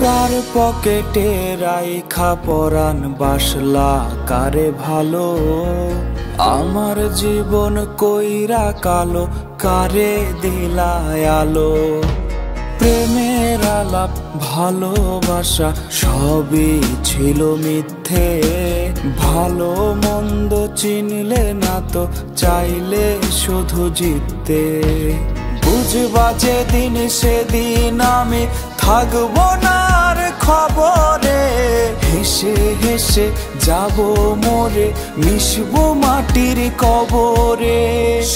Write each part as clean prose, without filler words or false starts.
কার পকেটে রাইখা পরাণ বাসলা কারে ভালো, আমার জীবন কইরা কালো কারে দিলায় আলো। প্রেমের আলাপ ভালোবাসা সবই ছিল মিথ্যে, ভালো মন্দ চিনলে না তো চাইলে শুধু জিততে। বুঝবা যেদিন সেদিন আমি থাকবো না আর খবরে, হেসে হেসে যাব মোরে মিশবো মাটির কবরে।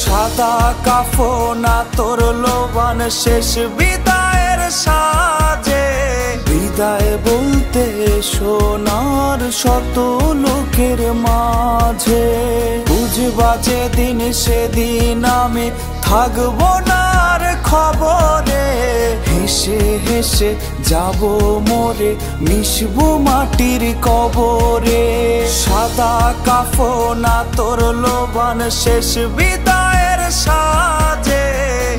সাদা কাফন তোর লোবান শেষ বিদায়ের সাজে, বিদায় বলতে সোনার শত লোকের মাঝে। বুঝবা যেদিন সেদিন আমি থাকবো না আর খবরে, হেসে হেসে যাব মোরে মিশবো মাটির কবরে। সাদা কাফন তোর লোবান শেষ বিদায়ের সাজে,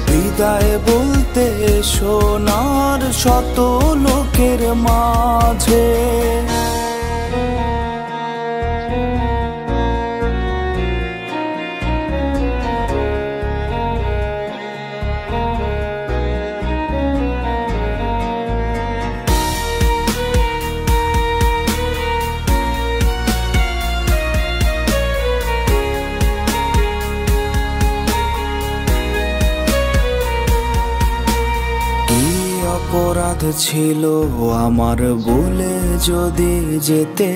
বিদায় বলতে সোনার শত লোকের মাঝে। অপরাধ ছিল আমার বলে যদি যেতে,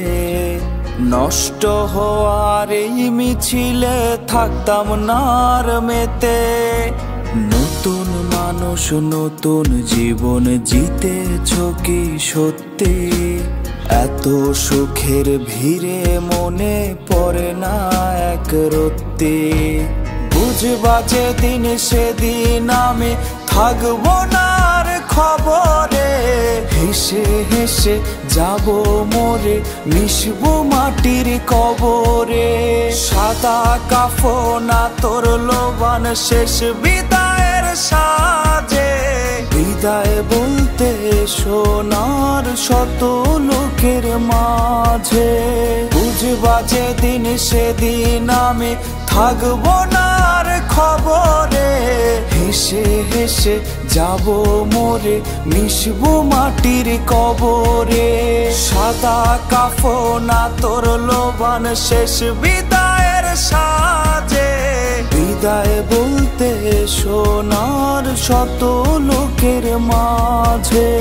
নষ্ট হওয়ার এই মিছিলে থাকতাম না আর মেতে। নতুন মানুষ নতুন জীবন জিতেছ কি সত্যি, এত সুখের ভিড়ে মনে পড়ে না এক রত্তি। বুঝবা যেদিন সেদিন আমি থাকবো না আর খবরে, হেসে হেসে যাব মোরে মিশবো মাটির কবরে। সাদা কাফন তোর লোবান শেষ বিদায়ের সাজে, বিদায় বলতে সোনার শত লোকের মাঝে। বুঝবা যেদিন সেদিন আমি থাকবো না আর খবরে, হেসে হেসে যাব মোরে মিশবো মাটির কবরে। সাদা কাফন তোর লোবান শেষ বিদায়ের সাজে, বিদায় বলতে সোনার শত লোকের মাঝে।